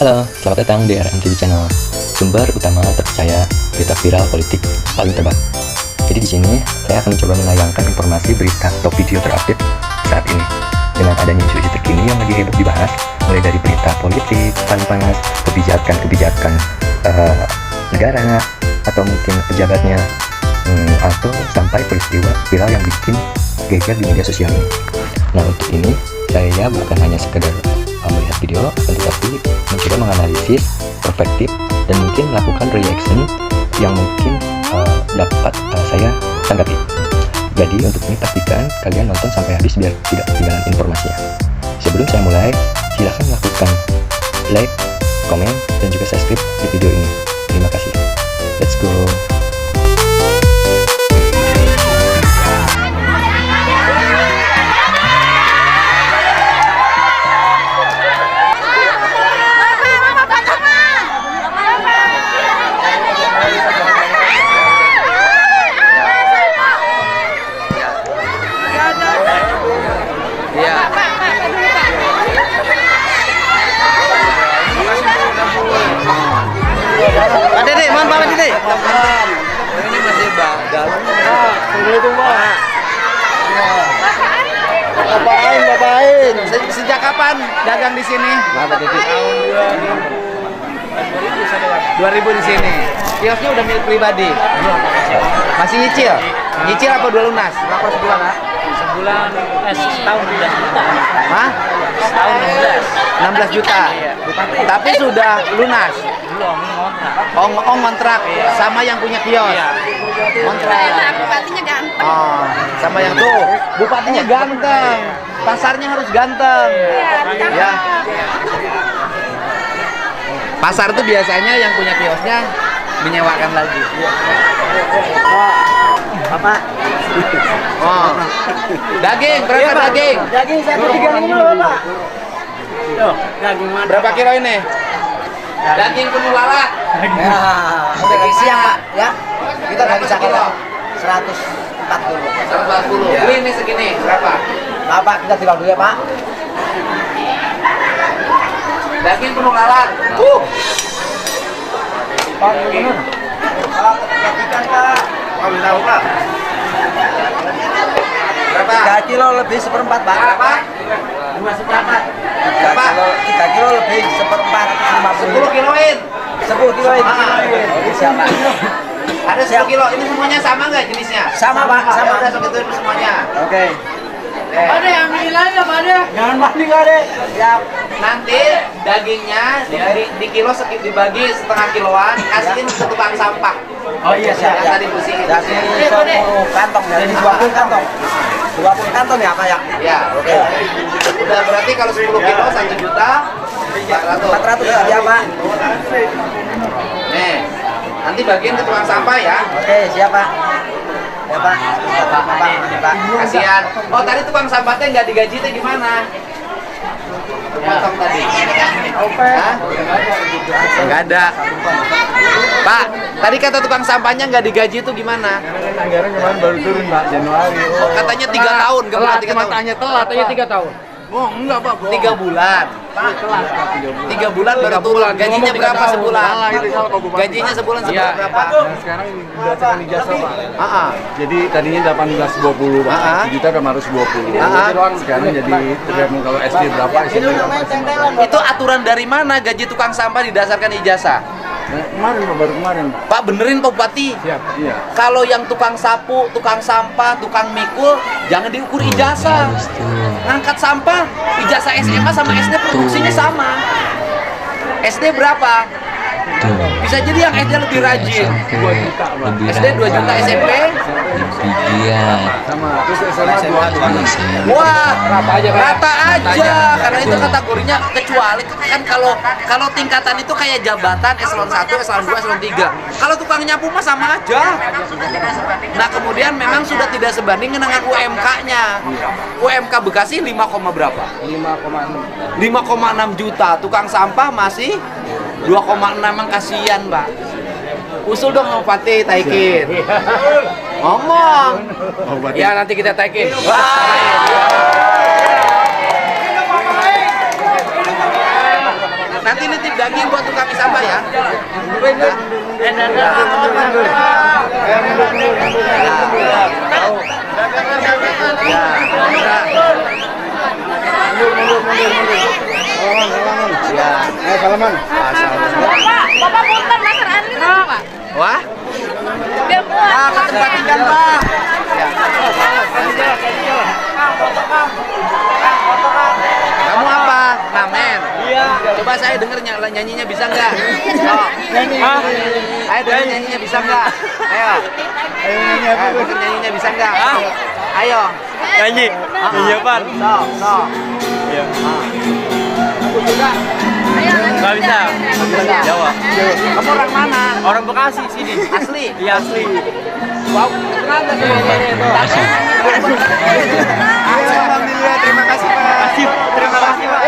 Halo, selamat datang di RMTV Channel, sumber utama terpercaya berita viral politik paling tebak. Jadi di sini saya akan mencoba menayangkan informasi berita atau video terupdate saat ini dengan adanya isu-isu terkini yang lagi heboh dibahas, mulai dari berita politik paling panas, kebijakan negara atau mungkin pejabatnya, atau sampai peristiwa viral yang bikin geger di media sosial ini. Nah, untuk ini saya bukan hanya sekedar melihat video, tetapi mencoba menganalisis perspektif dan mungkin melakukan reaction yang mungkin dapat saya tanggapi. Jadi untuk ini pastikan kalian nonton sampai habis biar tidak ketinggalan informasinya. Sebelum saya mulai, silahkan lakukan like, komen, dan juga subscribe di video ini. Terima kasih. Let's go. Pak Dede, mohon Pak Dede. Ini masih dalam. Assalamualaikum Pak. Bapain. Sejak kapan dagang di sini? Pak Dede. Tahun 2000 di sini. Kiosnya udah milik pribadi. Masih nyicil? Nyicil apa dua lunas? Berapa sebulan, Pak? Setahun 16 juta. Hah? Setahun 16 juta. Tapi sudah lunas. Belum, ini ngontrak. Oh, ngontrak sama yang punya kios. Ngontrak. Bupatinya ganteng. Oh, sama yang tuh. Bupatinya ganteng. Pasarnya harus ganteng. Ya. Pasar tuh biasanya yang punya kiosnya menyewakan lagi. Bapak. Oh. Daging, berapa daging? Daging 135 Bapak. Tuh, daging mana? Berapa kilo ini? Daging penuh lalat. Ya, daging siang Pak, ya. Kita daging sakit 140. 140. Ya. Ini segini, berapa? Bapak kita tinggal dulu ya Pak. Daging penuh lalat. Pak, bener. Pak, ikan Pak. Kami tahu Pak. Berapa? 3 kilo lebih seperempat Pak. Berapa? 2 seperempat. Berapa? 3 kilo lebih seperempat 10 50. kiloin. 10 kilo ini. Oke, siap Pak. Ada 10 kilo. Ini semuanya sama nggak jenisnya? Sama Pak, sama. Udah segitu semuanya. Oke. Ada yang nilainya, Jangan panik Ade. Siap. nanti dagingnya di kilo dibagi setengah kiloan, kasihin ke tukang sampah. Oh iya siap. Yang tadi pusing. Kasih 10 kantong dari 20 kantong. 20 kantong ya Pak ya? Ya, oke. Udah berarti kalau 10 kilo 1 juta 400. 400 ya Pak. Nih, nanti bagiin ke tukang sampah ya. Oke, siap Pak. Ya Pak. Pak. Kasihan. Oh, tadi tukang sampahnya nggak digaji itu gimana? Potong tadi. Hah? Nggak ada. Pak, tadi kata tukang sampahnya nggak digaji itu gimana? Anggaran kemarin baru turun Pak, Januari. Oh, katanya 3 tahun, nggak pernah 3 tahun. Telat aja 3 tahun. Oh, enggak Pak. 3 bulan. 3 bulan baru turun. Gajinya berapa sebulan? Gajinya sebulan berapa? Nah, sekarang berdasarkan ijazah Pak. Jadi tadinya 18-20 Pak. 1 juta kemarin harus 20. Sekarang jadi tergantung kalau SD berapa, SMP berapa, SMA berapa. Itu aturan dari mana gaji tukang sampah didasarkan ijazah? Nah, kemarin Pak, baru kemarin Pak. Pak, benerin Pak Bupati. Siap, iya. Kalau yang tukang sapu, tukang sampah, tukang mikul, jangan diukur ijazah. Ngangkat sampah, ijazah SMA sama SD produksinya sama. SD berapa? Bisa jadi yang SD lebih rajin. 2 juta Pak. SD 2 juta, SMP? Sama, terus SMA 2 juta. Wah, rata aja. Karena itu kategorinya kecuali kan kalau tingkatan itu kayak jabatan eselon 1, eselon 2, eselon 3. Kalau tukang nyapu mah sama aja. Nah, kemudian memang sudah tidak sebanding dengan UMK-nya. UMK Bekasi 5, berapa? 5,6 juta. Tukang sampah masih 2,6. Emang kasihan, Mbak. Usul dong sama Fatih taikin. Ngomong. Ya nanti kita taikin. Nanti nitip daging buat tukang sampah ya. Salaman. Bapak punten masker Anli apa, Pak? Wah, Biar kuat. ke tempat ikan, Pak. Kamu apa? Ngamen. Iya. Coba saya denger nyanyinya bisa nggak? Oh. Ayo denger nyanyinya bisa nggak? Ayo. Ayo denger nyanyinya bisa nggak? Ayo. Nyanyi. Iya, Pan. Sok. Iya. Aku juga. Nggak bisa. Jawa. Kamu orang mana? Orang Bekasi sini. Asli? Iya, asli. Wow, kenal nggak sih? Alhamdulillah, terima kasih Pak. Terima kasih, Pak.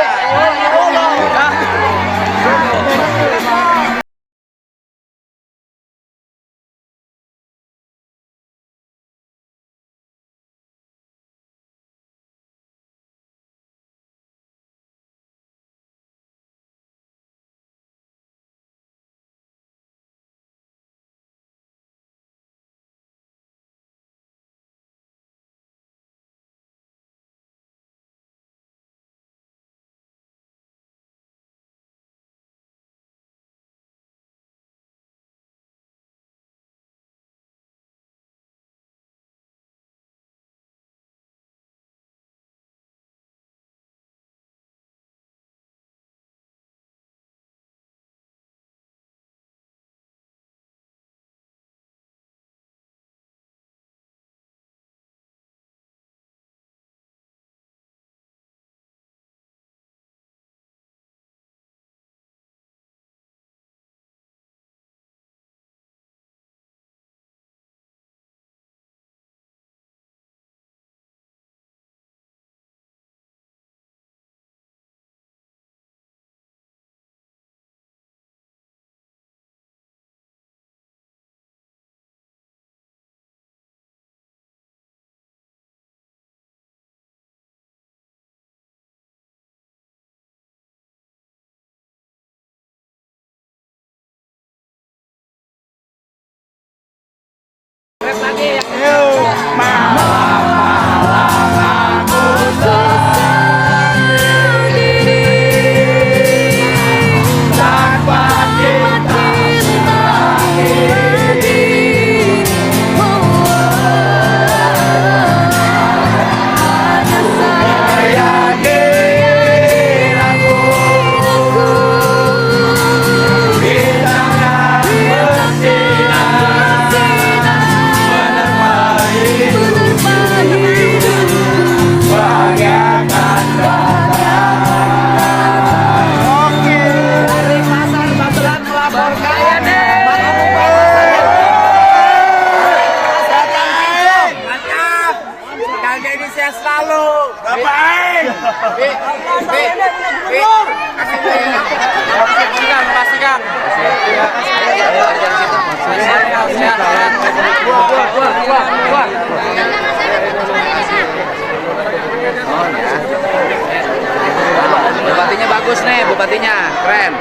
Bupatinya bagus nih, bupatinya keren.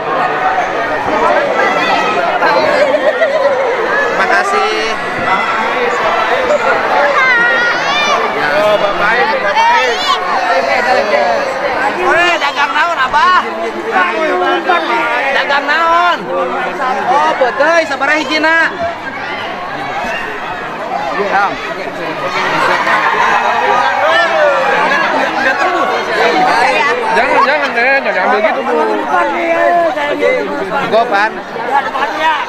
Terima kasih. Dagang naon abah? Dagang naon? Oh betul, sabaraha hijina? Jangan ambil gitu Bu. Gopan.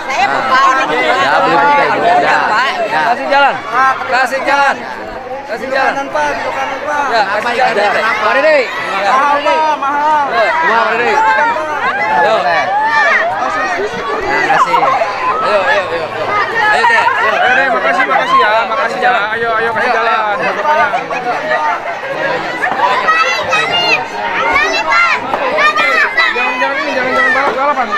Saya Bapak. Ya, beli putih. Ya. Kasih jalan. Kasih jalan. Kasih jalan. Ya, kasih jalan. Mari deh. Mahal. Mari deh. Yo. Nah, kasih. Ayo. Ayo deh. Ayo deh, makasih ya. Makasih ya. Ayo kasih jalan. Jangan balapan.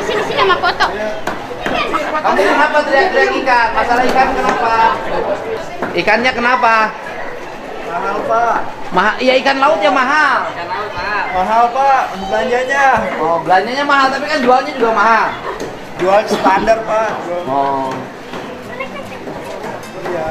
Sini sama foto. Kamu kenapa teriak-teriak ikan? Masalah ikan kenapa? Ikannya kenapa? Mahal Pak. Mahal, iya ikan laut ya mahal. Mahal Pak, belanjanya. Oh, belanjanya mahal tapi kan jualnya juga mahal. Jual standar Pak. Oh. Iya.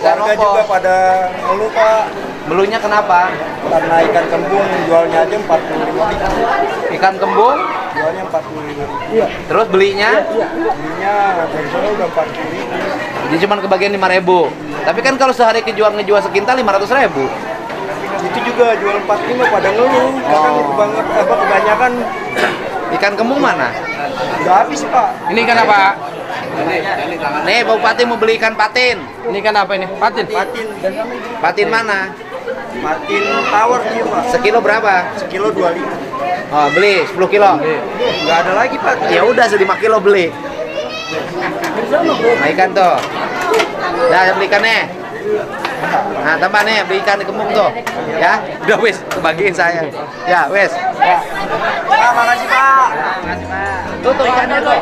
Ikan Warga rokok. juga pada ngeluh Pak. Melunya kenapa? Karena ikan kembung jualnya aja 45.000. Ikan kembung, Jualnya 45.000. Iya. terus belinya Belinya dari sana udah 40.000. jadi cuma kebagian 5.000. Tapi kan kalau sehari ngejual sekintal 500.000. Itu juga jual 45 pada ngeluh. Karena kebanyakan Ikan kembung mana? udah habis Pak. Ini ikan apa? Nih, Bupati mau beli ikan patin. Ini ikan apa ini? Patin. Patin. Patin mana? Patin tawar dia Pak. Sekilo berapa? Sekilo 25. Oh, beli 10 kilo. Nggak ada lagi Pak. Ya udah 5 kilo beli. Nah, ikan tuh. Dah beli ikannya. Nah, tambah nih beli ikan di kembung tuh. Ya, udah wis, kebagiin saya. Ya, wis. Pak, makasih Pak. Tuh ikannya tuh.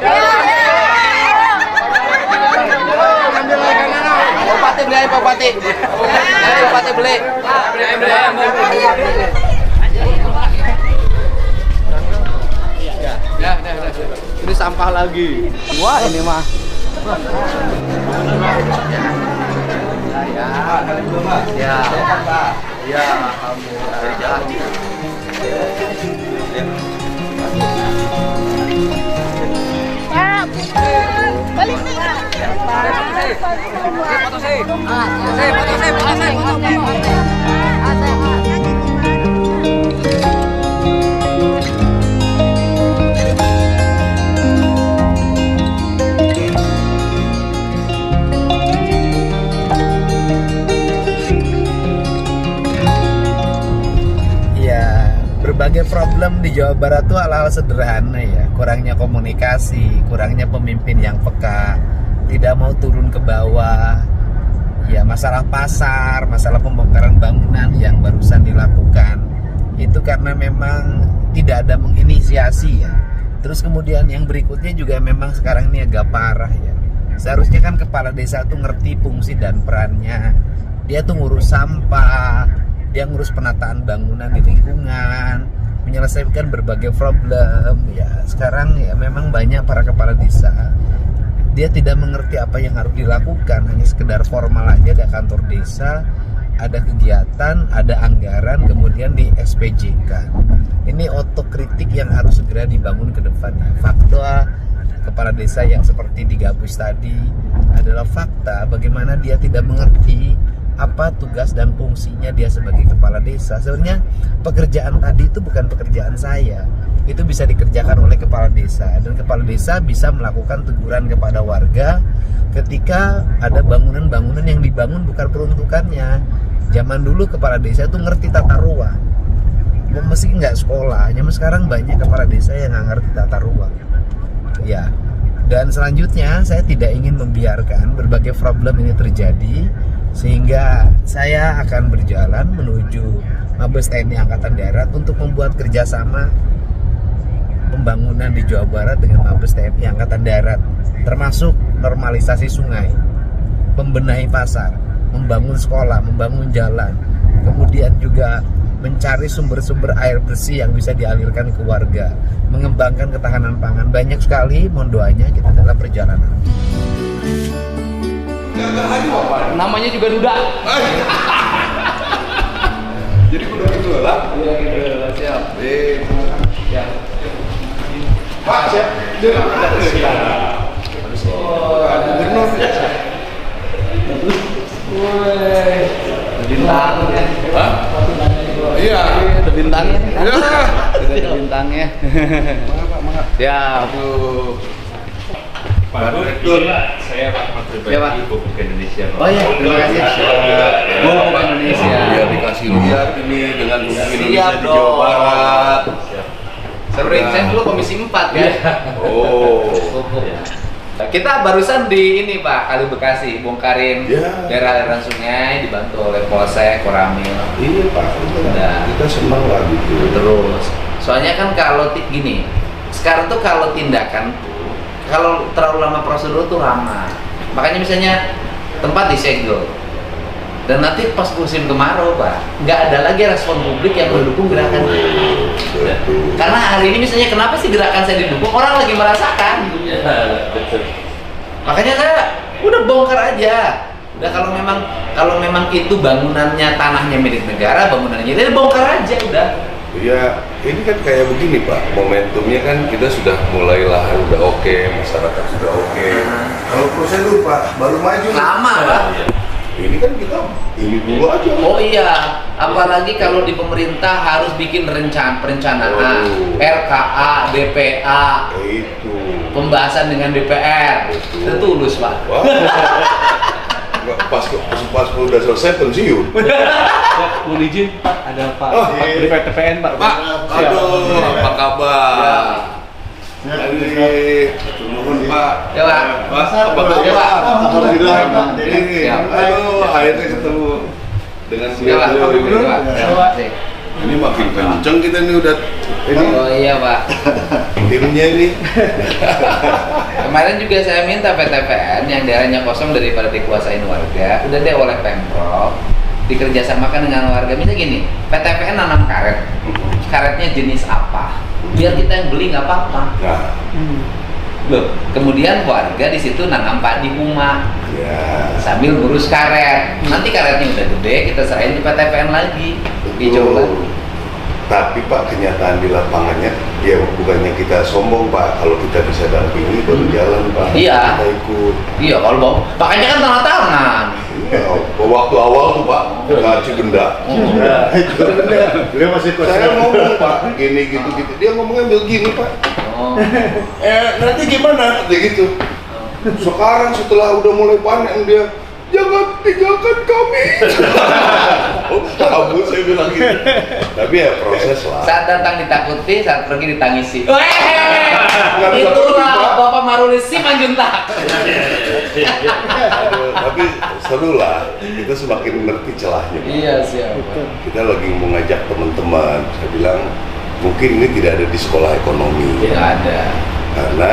Ambil ikannya no. Bupati beli aja Bupati. Ayo Bupati beli. Ya. Ini sampah lagi. Wah, ini mah. Ya. Ya, alhamdulillah. Pak, putar. Balik nih. Ya, berbagai problem di Jawa Barat tuh hal-hal sederhana ya. Kurangnya komunikasi, kurangnya pemimpin yang peka, tidak mau turun ke bawah. Ya, masalah pasar, masalah pembongkaran bangunan yang barusan dilakukan itu karena memang tidak ada menginisiasi ya. Terus kemudian yang berikutnya juga memang sekarang ini agak parah ya. Seharusnya kan kepala desa tuh ngerti fungsi dan perannya. Dia tuh ngurus sampah, dia ngurus penataan bangunan di lingkungan, menyelesaikan berbagai problem. Ya, sekarang ya memang banyak para kepala desa dia tidak mengerti apa yang harus dilakukan, hanya sekedar formal aja ada kantor desa, ada kegiatan, ada anggaran, kemudian di SPJ-kan. Ini otokritik yang harus segera dibangun ke depannya. Fakta kepala desa yang seperti digabus tadi adalah fakta bagaimana dia tidak mengerti apa tugas dan fungsinya dia sebagai kepala desa. Sebenarnya pekerjaan tadi itu bukan pekerjaan saya, itu bisa dikerjakan oleh kepala desa, dan kepala desa bisa melakukan teguran kepada warga ketika ada bangunan-bangunan yang dibangun bukan peruntukannya. Zaman dulu kepala desa itu ngerti tata ruang, meski nggak sekolah, zaman sekarang banyak kepala desa yang nggak ngerti tata ruang ya. Dan selanjutnya saya tidak ingin membiarkan berbagai problem ini terjadi, sehingga saya akan berjalan menuju Mabes TNI Angkatan Darat untuk membuat kerjasama pembangunan di Jawa Barat dengan Mabes TNI Angkatan Darat, termasuk normalisasi sungai, membenahi pasar, membangun sekolah, membangun jalan, kemudian juga mencari sumber-sumber air bersih yang bisa dialirkan ke warga, mengembangkan ketahanan pangan. Banyak sekali, mohon doanya kita dalam perjalanan. Namanya juga duda. Jadi kudu gitu lah. Iya, siap. Ya. Pak, siap. Gubernur. Bintang ya. Hah? Iya. Ada bintangnya. Iya. Ada bintangnya. Siap. Aduh. Pak Direktur, saya Pak Menteri Ya, Pak. PNI Pupuk Indonesia. Pak. Oh iya, terima kasih. Pupuk Indonesia. Biar dikasih lihat ini dengan Pupuk Indonesia Siap di Jawa dong. Barat. Sering, saya dulu komisi 4 kan. Oh. Pupuk. Kita barusan di ini Pak, Kali Bekasi, bongkarin Ya. daerah-daerah sungai dibantu oleh Polsek, Koramil. Iya Pak, Nah. kita senang lah gitu. Terus, soalnya kan kalau gini, sekarang tuh kalau tindakan tuh, kalau terlalu lama prosedur tuh lama. Makanya misalnya tempat disegel, Dan nanti pas musim kemarau, Pak, nggak ada lagi respon publik yang mendukung gerakan ini. Karena hari ini misalnya kenapa sih gerakan saya didukung? Orang lagi merasakan. Makanya saya udah bongkar aja. Udah kalau memang itu bangunannya tanahnya milik negara, bangunannya jadi bongkar aja udah. Ya, ini kan kayak begini Pak, momentumnya kan kita sudah mulai lahan udah oke, masyarakat sudah oke. Kalau prosedur Pak, baru maju. Lama Pak. Ini kan kita ini dulu aja. Oh iya, apalagi kalau di pemerintah harus bikin perencanaan, RKA, BPA, Itu. pembahasan dengan DPR, itu tulus Pak. Wah. Pas udah selesai pensiun. Mohon izin Pak, ada Pak Oh, dari PTPN Pak. Pak, aduh, apa kabar? Mohon Pak. Ya Pak. Pak, apa kabar? Alhamdulillah Pak. Aduh, akhirnya ketemu dengan Ya Pak. beliau ini. Ya, Pak. Ini makin kenceng kita nih udah ini Oh iya Pak. timnya ini. Kemarin juga saya minta PTPN yang daerahnya kosong daripada dikuasain warga, udah deh oleh Pemprov dikerjasamakan dengan warga. Misalnya gini, PTPN nanam karet, karetnya jenis apa? Biar kita yang beli nggak apa-apa. Nah, Loh, kemudian warga di situ nanam padi Puma ya. sambil ngurus karet. Nanti karetnya udah gede, kita serahin ke PTPN lagi. Dicoba. Tapi Pak, kenyataan di lapangannya, ya bukannya kita sombong Pak, kalau kita bisa dampingi baru jalan Pak. Iya. Kita ikut. Iya kalau mau, makanya kan tanda tangan. Ya, waktu awal tuh Pak, ngaji benda. Beliau masih Saya ngomong Pak, gini gitu. Dia ngomongnya begini Pak. Oh. Nanti gimana? Dia gitu. Sekarang setelah udah mulai panen dia, jangan tinggalkan kami. Oh, kamu saya bilang gitu. Tapi ya proses lah. Saat datang ditakuti, saat pergi ditangisi. Nggak bisa pergi, Itulah Pak. Bapak Maruli si Manjuntak. Aduh, tapi seru lah. Kita semakin ngerti celahnya. Pak. Iya siap. Kita lagi mau ngajak teman-teman. Saya bilang mungkin ini tidak ada di sekolah ekonomi. Tidak ada. Karena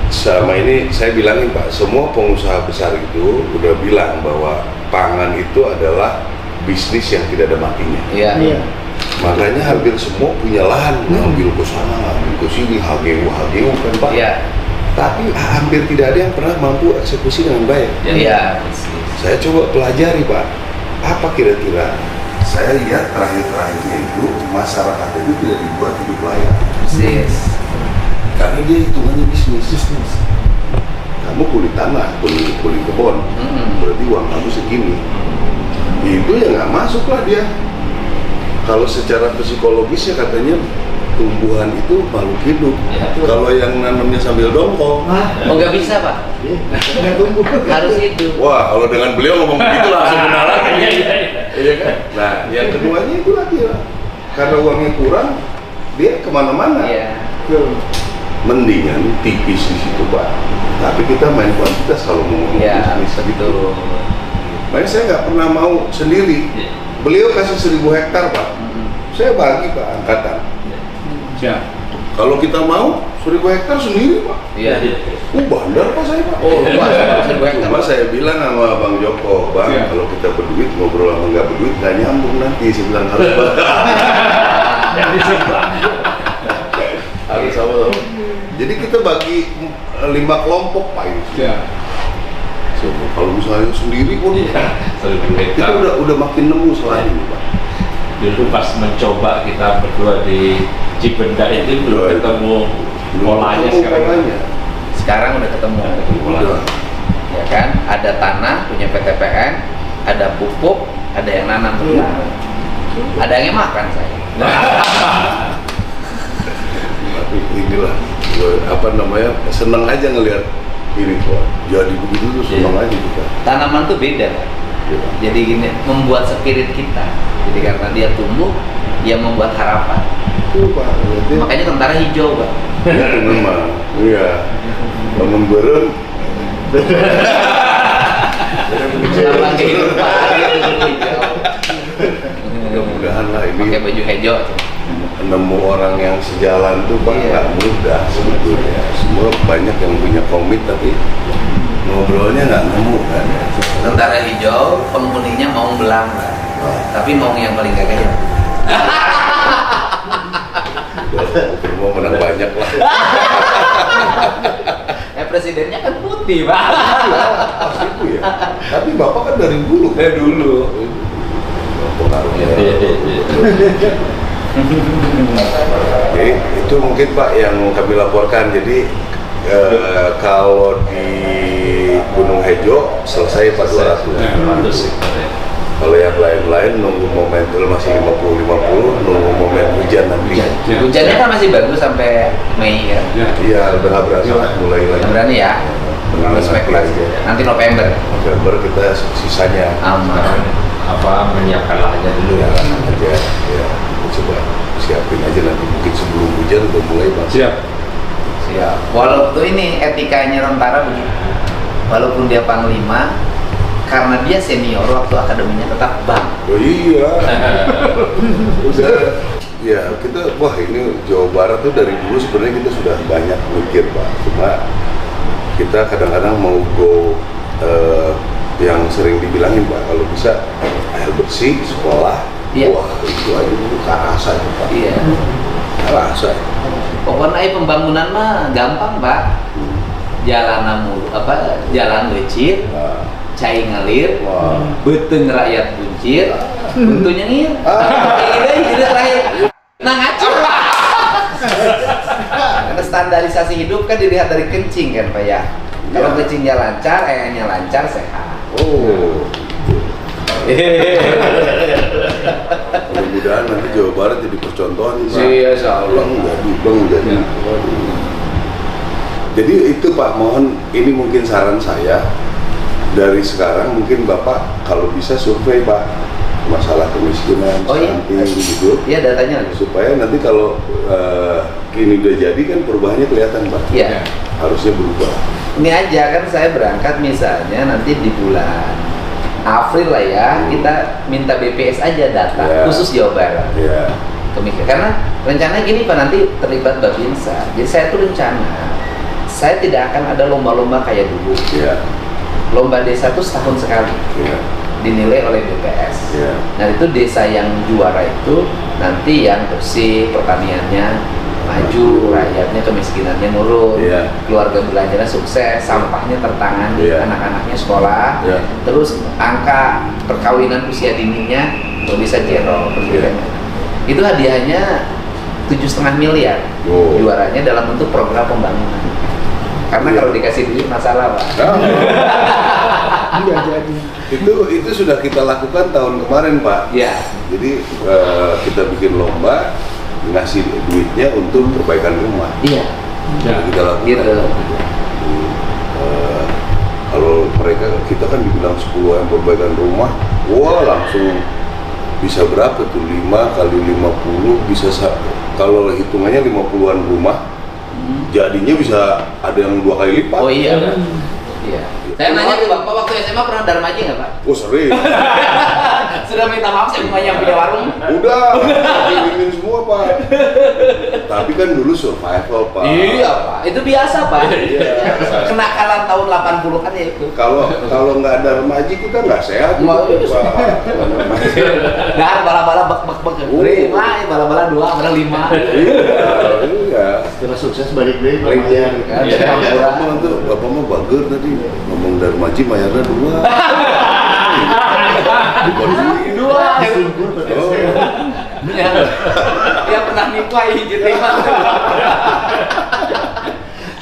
selama ini saya bilangin Pak, semua pengusaha besar itu udah bilang bahwa pangan itu adalah bisnis yang tidak ada matinya. Iya. Makanya hampir semua punya lahan, ngambil ke sana, ngambil ke sini, HGU kan Pak. Iya. Tapi hampir tidak ada yang pernah mampu eksekusi dengan baik. Iya. Saya coba pelajari Pak, apa kira-kira? Saya lihat terakhir-terakhirnya itu masyarakat itu tidak dibuat hidup layak. Persis. Karena dia hitungannya bisnis. Kamu kulit tanah, kulit kebun, berarti uang kamu segini. Itu ya nggak masuk lah dia. Kalau secara psikologisnya katanya tumbuhan itu makhluk hidup. Ya. Kalau yang nanamnya sambil dongkol, Oh nggak bisa Pak. Harus hidup. wah kalau dengan beliau ngomong begitu langsung kenal lagi. Iya kan? Nah, yang keduanya itu lagi lah. Karena uangnya kurang, dia kemana-mana. Iya. Mendingan tipis di situ Pak. Tapi kita main kuantitas kalau mau ngomong Iya. bisnis gitu. Betul. Makanya saya nggak pernah mau sendiri. Beliau kasih 1000 hektar Pak. Saya bagi Pak angkatan. Siap. Kalau kita mau 1000 hektar sendiri Pak. Iya. Bandar Pak saya Pak. Oh, luas. 1000 hektar. Cuma saya bilang sama Bang Joko, Bang, Iya. kalau kita berduit ngobrol sama nggak berduit nggak nyambung nanti. Saya bilang harus harus sama. Jadi kita bagi 5 kelompok Pak ini. Siap. So, kalau misalnya sendiri pun kita udah makin nemu soal ini Pak. Dulu pas mencoba kita berdua di Cibenda itu belum ketemu polanya Ketemu sekarang. polanya. Sekarang udah ketemu. Udah. Ya kan? Ada tanah punya PTPN, ada pupuk, ada yang nanam benar. Ada yang makan saya. Tapi inilah apa namanya, senang aja ngelihat ini Pak. Jadi begitu tuh senang aja kita. Tanaman tuh beda Pak. Ya, Pak. Jadi gini, membuat spirit kita. Jadi karena dia tumbuh, dia membuat harapan. Itu Pak, berarti Makanya tentara hijau Pak. ya memang, iya. Bangun bareng. Lambang kehidupan itu hijau. Mudah-mudahan lah ini Pakai baju hijau. nemu orang yang sejalan tuh Pak, Iya. nggak mudah sebetulnya. Semua banyak yang punya komit tapi Ngobrolnya nggak nemu kan ya. Tentara hijau penghuninya mau belang, Pak. Tapi mau yang paling gagah ya. Mau menang banyak lah. Presidennya kan putih, Pak. Pasti itu ya. Tapi Bapak kan dari dulu. Dulu. Pengaruhnya. Oke, itu mungkin Pak yang kami laporkan. Jadi kalau di Gunung Hejo selesai Pak 200. Kalau yang lain-lain nunggu momentum masih 50-50, nunggu momen hujan nanti. Hujannya kan masih bagus sampai Mei ya. Iya, berasa mulai lagi. Yang berani ya. Menurut spekulasi. Nanti November kita sisanya aman. Menyiapkan lahannya dulu ya aja. Ya, coba siapin aja nanti mungkin sebelum hujan udah mulai Bang. Siap. Walaupun ini etikanya tentara begitu. Walaupun dia panglima, karena dia senior waktu akademinya tetap bang. Oh iya. Udah. Ya kita, wah ini Jawa Barat tuh dari dulu sebenarnya kita sudah banyak mikir Pak. Cuma kita kadang-kadang mau go yang sering dibilangin Pak, kalau bisa air bersih, sekolah. Iya. Wah itu aja dulu karasa itu Pak. Iya. Karasa. Pokoknya pembangunan mah gampang Pak. Jalan lecit. Cai ngalir, beteng rakyat buncit, bentunya ngir. Ini terakhir. Nah ngacur Pak. Karena standarisasi hidup kan dilihat dari kencing kan Pak ya. Kalau kencingnya lancar, ayahnya lancar, sehat. Oh. Mudah-mudahan nanti Jawa Barat jadi percontohan Pak. Iya, insyaallah. Bang jadi. Jadi itu Pak, mohon ini mungkin saran saya. Dari sekarang mungkin Bapak kalau bisa survei Pak masalah kemiskinan, stunting gitu. Iya datanya lagi. Supaya nanti kalau ini udah jadi kan perubahannya kelihatan Pak. Iya. Harusnya berubah. Ini aja kan saya berangkat misalnya nanti di bulan April lah ya, kita minta BPS aja data khusus Jawa Barat. Iya. Karena rencana gini Pak, nanti terlibat Babinsa. Jadi saya tuh rencana saya tidak akan ada lomba-lomba kayak dulu. Iya. Lomba desa itu setahun sekali, dinilai oleh BPS. Nah itu desa yang juara itu nanti yang bersih, pertaniannya maju, rakyatnya kemiskinannya nurun, keluarga belajarnya sukses, sampahnya tertangani, anak-anaknya sekolah, terus angka perkawinan usia dininya bisa zero. Itu hadiahnya 7,5 miliar, juaranya dalam bentuk program pembangunan. Karena kalau dikasih duit masalah Pak. Itu sudah kita lakukan tahun kemarin Pak. Iya. Jadi kita bikin lomba ngasih duitnya untuk perbaikan rumah. Iya. Kita lakukan. Gitu. Kalau mereka kita kan dibilang 10 yang perbaikan rumah, wah langsung bisa berapa tuh 5 kali 50 bisa kalau hitungannya 50-an rumah. Jadinya bisa ada yang 2 kali lipat. Oh iya. Iya. Saya nanya ke Bapak waktu SMA pernah darmaji nggak Pak? Oh sering. Sudah minta maaf saya bukan yang punya warung. Udah, ingin semua Pak. Tapi kan dulu survival Pak. Iya Pak, itu biasa Pak. Iya. Kenakalan tahun 80 kan ya itu. Kalau nggak ada remaji kita nggak sehat. Pak. Nah, bala-bala bek. Lima, bala-bala 2, padahal 5. Iya. Setelah sukses balik deh bayar kan. Bapak mah bager tadi ngomong Darmaji mayarnya 2. Dua. Dia pernah nipai gitu.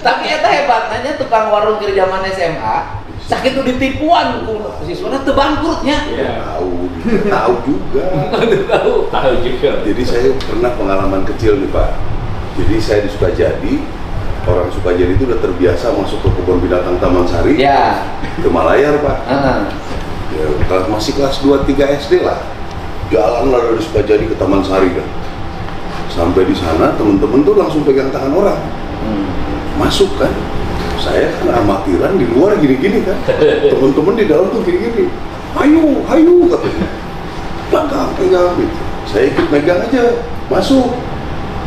Tapi eta hebatnya tukang warung kiri zaman SMA sakit tuh ditipuan siswana teu bangkrutnya. Tahu juga. Tahu juga. Jadi saya pernah pengalaman kecil nih Pak. Jadi saya di Sukajadi, orang Sukajadi itu udah terbiasa masuk ke kebun binatang Taman Sari. Ya. Ke Malayar Pak. Ya, masih kelas 2-3 SD lah. Jalan lah dari Sukajadi ke Taman Sari kan. Sampai di sana temen-temen tuh langsung pegang tangan orang. Masuk kan. Saya kan amatiran di luar gini-gini kan. Temen-temen di dalam tuh gini-gini. Hayu katanya. Pegang gitu. Saya ikut megang aja. Masuk.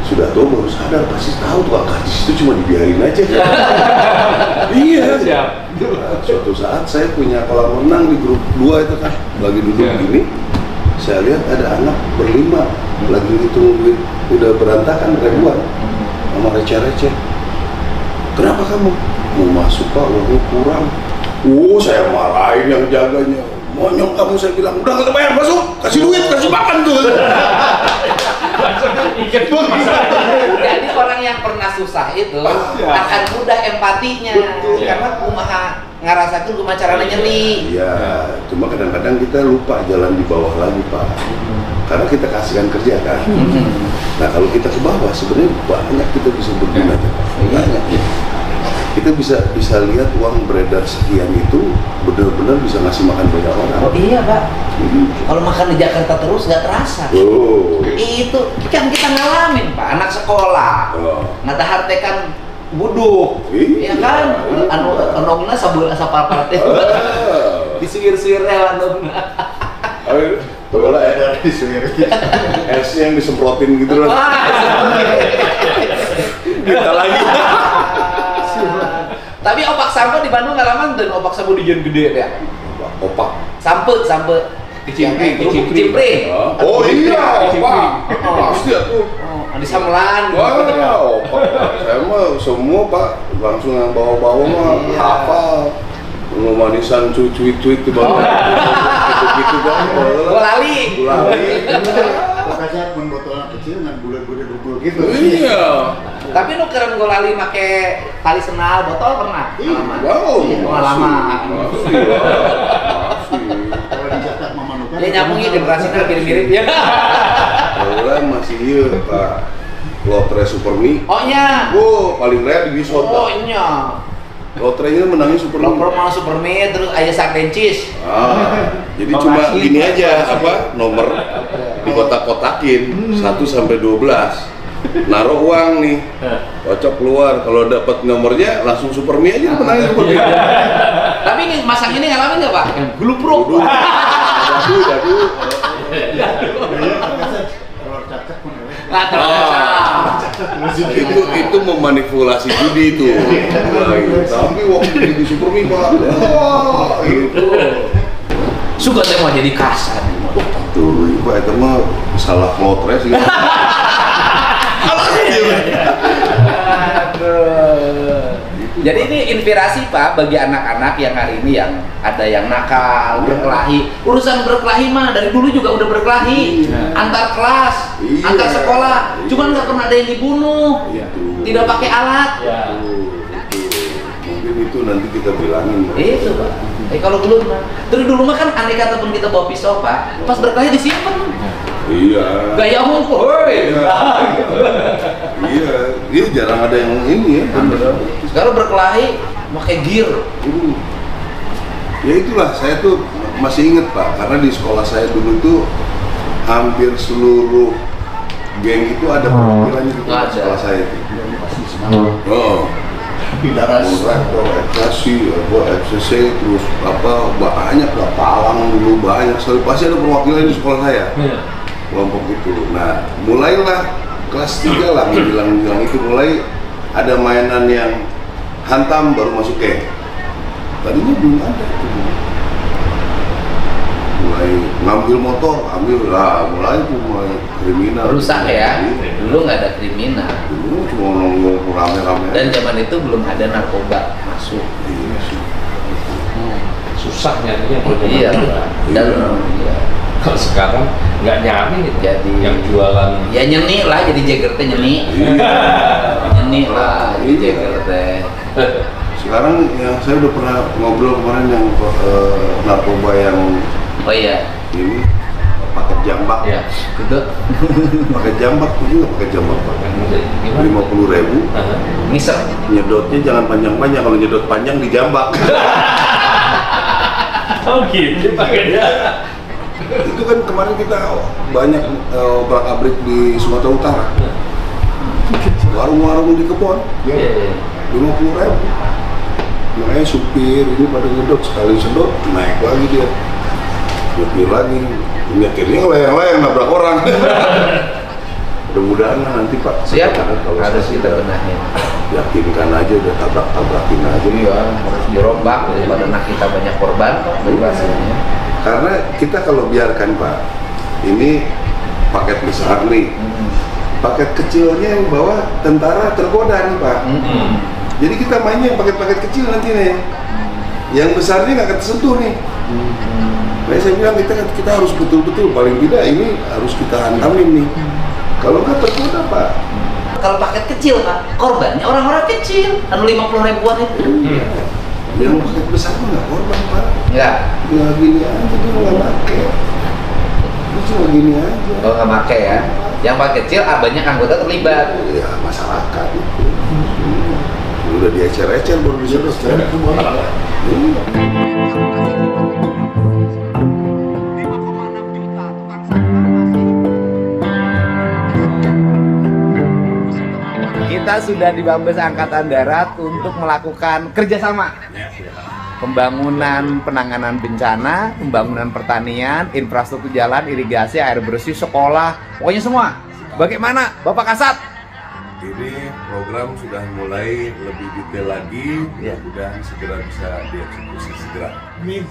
sudah tua baru sadar, pasti tahu tukang karcis itu cuma dibiarin aja. Iya. Siap. Suatu saat saya punya kolam renang di grup 2 itu kan, lagi duduk gini, saya lihat ada anak berlima lagi hitung duit udah berantakan ribuan sama receh-receh. Kenapa kamu? Mau masuk Pak, uangnya kurang. Saya marahin yang jaganya. Monyong kamu, saya bilang, udah nggak bayar, masuk, kasih duit, kasih makan tuh. Jadi orang yang pernah susah itu akan mudah empatinya. Karena kumaha ngarasakeun kumaha carana nyeri. Iya, cuma kadang-kadang kita lupa jalan di bawah lagi Pak. Karena kita kasihkan kerja kan. Nah kalau kita ke bawah sebenarnya banyak kita bisa berguna Pak. Banyak. Kita bisa lihat uang beredar sekian itu benar-benar bisa ngasih makan banyak orang. Oh iya Pak. Kalau makan di Jakarta terus nggak terasa. Oh. Itu kan kita ngalamin Pak, anak sekolah ngatahartekan buduk, ya kan? Anu onongna sabula sapapate. Disuir-suir onongna. Bola ada disuir. Es yang disemprotin gitu loh. Kita lagi. Tapi opak sampo di Bandung ngalaman dan opak sampo di Jan gede ya. Opak. Sampe. Kicimpring. Oh iya, opak. Pasti atuh. Di Samelan. Wah, opak. Saya mah semua Pak langsung yang bawa-bawa mah hafal. Manisan cuit-cuit di bawah. Gitu kan. Gulali. Makanya pun botolnya kecil dengan bulat-bulat double gitu. Iya. Tapi nu keren Gulali make tali senal botol pernah? Wow. Pengalaman. Kalau dicatat memanukan. Ya nyambungnya generasinya mirip-mirip ya. Kalau masih iya Pak. Lotre Supermi. Oh nya. Paling rare di Wisota. Oh nya. Lotrenya menangnya Supermi. Nomor Supermi terus aya sardencis. Jadi cuma gini aja nomor di kotak-kotakin 1 sampai 12. Naruh uang nih, kocok keluar. Kalau dapat nomornya langsung Supermi aja menangnya Supermi. Tapi masang ini ngalamin nggak Pak? Glupruk. Jadu. Itu memanipulasi judi itu. Tapi waktu di Supermi Pak, itu Suka teh mau jadi kasar. tuh, Pak itu mah salah lotre sih. Jadi ini inspirasi Pak bagi anak-anak yang hari ini yang ada yang nakal, berkelahi. Urusan berkelahi mah dari dulu juga udah berkelahi. Antar kelas, antar sekolah. Cuman nggak pernah ada yang dibunuh. Tidak pakai alat. Mungkin itu nanti kita bilangin. Itu Pak. Kalau dulu mah, dulu mah kan andai kata pun kita bawa pisau Pak, pas berkelahi disimpan. Iya. Gaya ngumpul. Iya, jarang ada yang ini ya. Sekarang berkelahi pakai gear. Ya itulah, saya tuh masih inget Pak, karena di sekolah saya dulu tuh hampir seluruh geng itu ada perwakilannya di sekolah saya itu. FKSI, FCC, terus banyak lah, Palang dulu banyak sekali, pasti ada perwakilan di sekolah saya. Kelompok itu. Nah, mulailah kelas 3 lah bilang itu mulai ada mainan yang hantam baru masuk geng. Tadinya belum ada. Mulai ngambil motor, mulai kriminal. Rusak ya. Dulu nggak ada kriminal. Dulu cuma nongkrong rame-rame. Dan zaman itu belum ada narkoba masuk. Susah nyarinya Iya. Dan kalau sekarang nggak nyari jadi yang jualan ya nyeni lah, jadi jeger teh nyeni. Nyeni lah jadi jeger teh. Sekarang yang saya udah pernah ngobrol kemarin yang narkoba yang Oh iya. ini pakai jambak. ya Gitu. Pakai jambak juga pakai jambak Pak. 50.000. Ngisep. Nyedotnya jangan panjang-panjang, kalau nyedot panjang dijambak. oh gitu pakainya. Itu kan kemarin kita banyak obrak-abrik di Sumatera Utara. Warung-warung di kebon, 50.000. Makanya supir ini pada ngedot, sekali sedot naik lagi dia, nyetir lagi, nyetirnya ngelayang-layang nabrak orang. Mudah-mudahan mudah-mudahan lah nanti Pak. Siap, Karena kalau harus saya kita sudah benahin. yakinkan aja, udah tabrak-tabrakin aja. Iya, harus dirombak daripada anak kita banyak korban hasilnya. Karena kita kalau biarkan Pak, ini paket besar nih, paket kecilnya yang bawa tentara tergoda nih Pak. Jadi kita mainnya yang paket-paket kecil nanti nih, yang besarnya nggak tersentuh nih. Makanya saya bilang kita harus betul-betul, paling tidak ini harus kita hantamin nih. Kalau nggak tergoda Pak. Kalau paket kecil Pak, korbannya orang-orang kecil, 50 ribuan itu. Yang paket besar mah nggak korban Pak. Enggak. Ya gini aja dia nggak pakai. Itu cuma gini aja. Oh nggak pakai ya. Yang paket kecil banyak anggota terlibat. Ya masyarakat itu. Udah diecer-ecer baru diselesai. Kita sudah di Mabes Angkatan Darat untuk melakukan kerjasama pembangunan penanganan bencana, pembangunan pertanian, infrastruktur jalan, irigasi, air bersih, sekolah, pokoknya semua. Bagaimana Bapak Kasat? Ini program sudah mulai lebih detail lagi, mudah-mudahan segera bisa dieksekusi segera. Gitu.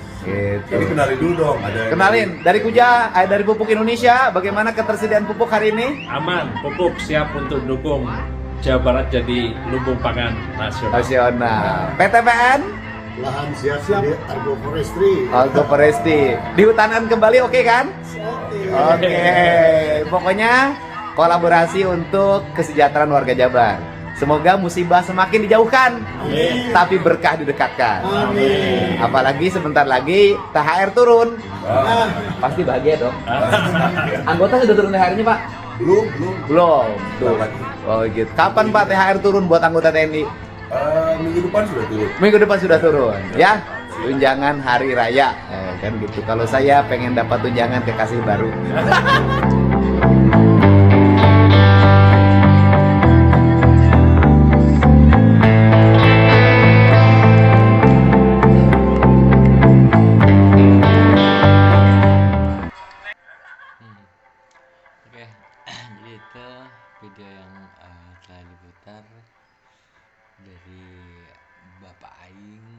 Ini kenalin dulu dong, ada Kenalin, dari Kuja, dari Pupuk Indonesia, bagaimana ketersediaan pupuk hari ini? Aman, pupuk siap untuk dukung Jawa Barat jadi lumbung pangan nasional. Nasional. PTPN? Lahan siap-siap agroforestry. Agroforestry. Dihutanan kembali oke kan? Oke. Pokoknya kolaborasi untuk kesejahteraan warga Jabar. Semoga musibah semakin dijauhkan, tapi berkah didekatkan. Amin. Apalagi sebentar lagi THR turun. Pasti bahagia dong. Anggota sudah turun THR-nya Pak? Belum. Tuh. Oh gitu. Kapan Pak THR turun buat anggota TNI? minggu depan sudah turun. Minggu depan sudah turun, ya. Tunjangan hari raya, kan gitu. Kalau saya pengen dapat tunjangan kekasih baru. Oke, jadi itu video yang telah diputar dari Bapak Aing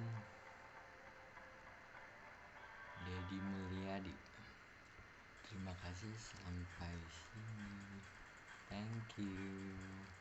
Deddy Mulyadi. Terima kasih sampai sini. Thank you.